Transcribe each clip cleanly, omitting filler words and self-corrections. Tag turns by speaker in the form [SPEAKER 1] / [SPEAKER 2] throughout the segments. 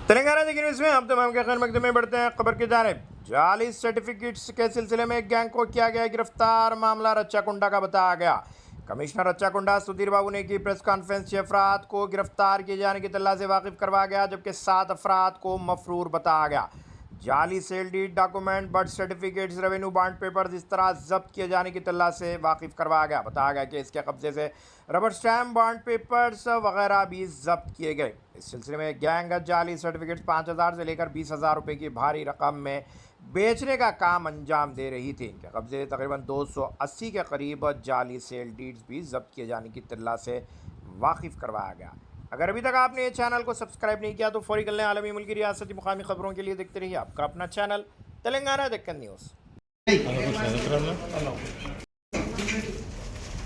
[SPEAKER 1] तेलंगाना देखिए न्यूज़ में हम तमाम के खैर मकदमे में बढ़ते हैं खबर की जानिब। जाली सर्टिफिकेट्स के सिलसिले में एक गैंग को किया गया गिरफ्तार। मामला रच्चाकुंडा का बताया गया। कमिश्नर रच्चाकुंडा सुधीर बाबू ने की प्रेस कॉन्फ्रेंस। 6 अफराद को गिरफ्तार किए जाने की तल्ला से वाकिफ करवाया गया, जबकि 7 अफराद को मफरूर बताया गया। जाली sale deed document, birth certificates, revenue bond papers इस तरह जब्त किए जाने की तल्ला से वाकिफ करवाया गया। बताया गया कि इसके कब्जे से रबर स्टैम्प, बॉन्ड पेपर्स वगैरह भी जब्त किए गए। इस सिलसिले में गैंग जाली सर्टिफिकेट्स 5,000 से लेकर 20,000 रुपये की भारी रकम में बेचने का काम अंजाम दे रही थी। इनके कब्जे तकरीबन 280 के करीब जाली सेल डीड्स भी जब्त किए जाने की तल्ला से वाकिफ करवाया गया। अगर अभी तक आपने ये चैनल को सब्सक्राइब नहीं किया तो फौरी कर लें। आलमी, मुल्की, रियासती, मुकामी खबरों के लिए देखते रहिए आपका अपना channel Telangana Deccan news.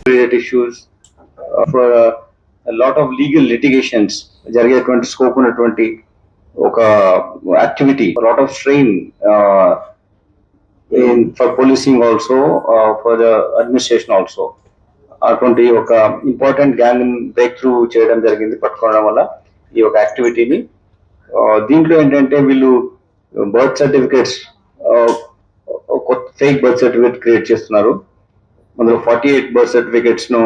[SPEAKER 2] related issues for a lot of legal litigations జరిగేటువంటి స్కోప్ ఉన్నటువంటి ఒక activity, a lot of strain in for policing also, for the administration also. అటువంటి ఒక ఇంపార్టెంట్ గ్యాంగ్ బ్రేక్ త్రూ చేయడం జరిగింది పట్టుకోవడం వల్ల ఈ ఒక యాక్టివిటీని. దీంట్లో ఏంటంటే వీళ్ళు birth certificates, fake birth certificate create చేస్తున్నారు. అందులో 48 బర్త్ సర్టిఫికేట్స్ ను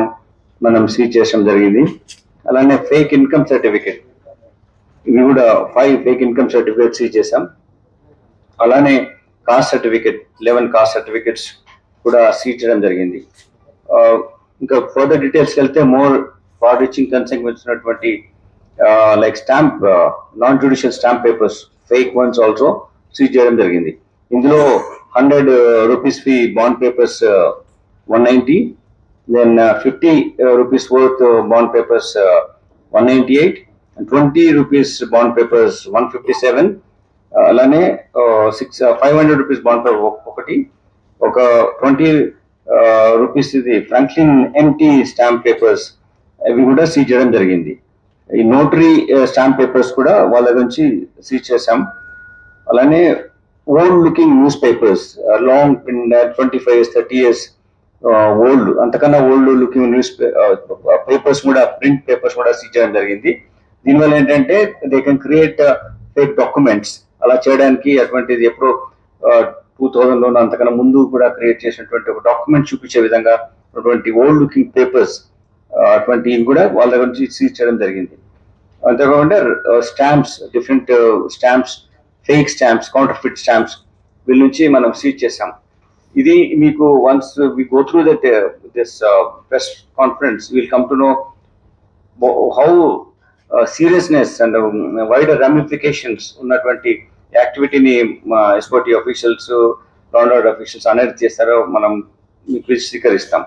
[SPEAKER 2] మనం సీజ్ చేయడం జరిగింది. అలానే ఫేక్ ఇన్కమ్ సర్టిఫికేట్, ఇవి కూడా 5 ఫేక్ ఇన్కమ్ సర్టిఫికేట్ సీజ్ చేశాం. అలానే కాస్ట్ సర్టిఫికేట్ 11 కాస్ట్ సర్టిఫికేట్స్ కూడా సీజ్ చేయడం జరిగింది. ఇంకా ఫర్దర్ డీటెయిల్స్కి వెళ్తే మోర్ ఫ్రాడ్ రీచింగ్ కన్సెంట్ వచ్చినటువంటి like stamp, non judicial stamp papers, fake once also seize చేయడం జరిగింది. ఇందులో 100 rupees fee bond papers 190, then 50 rupees worth bond papers 198, and 20 rupees bond papers 157. అలానే 500 రూపీస్ బాండ్ పేపర్ ఒకటి, ఒక 20 rupees ఇది Franklin empty stamp papers, అవి కూడా seize చేయడం జరిగింది. ఈ నోటరీ స్టాంప్ పేపర్స్ కూడా వాళ్ళ నుంచి సీజ్ చేశాం. అలానే old looking news papers, long 25 years 30 years old, అంతకన్నా ఓల్డ్ లుకింగ్ న్యూస్ పేపర్స్ కూడా, ప్రింట్ పేపర్స్ కూడా సీజ్ చేయడం జరిగింది. దీనివల్ల ఏంటంటే they can create fake documents. అలా చేయడానికి అటువంటిది ఎప్పుడో 2000లో అంతకన్నా ముందు కూడా క్రియేట్ చేసినటువంటి ఒక డాక్యుమెంట్ చూపించే విధంగా అటువంటి ఓల్డ్ లుకింగ్ పేపర్స్, అటువంటివి కూడా వాళ్ళ దగ్గర నుంచి సీజ్ చేయడం జరిగింది. అంతేకాకుండా stamps, different stamps, fake stamps, counterfeit stamps వీళ్ళ నుంచి మనం సీజ్ చేసాం. ఇది మీకు once we go through that this press conference, will come to know how seriousness and wider ramifications ఉన్నటువంటి యాక్టివిటీని SOT officials, law and order officials అనేది చేస్తారో మనం మీకు స్వీకరిస్తాం.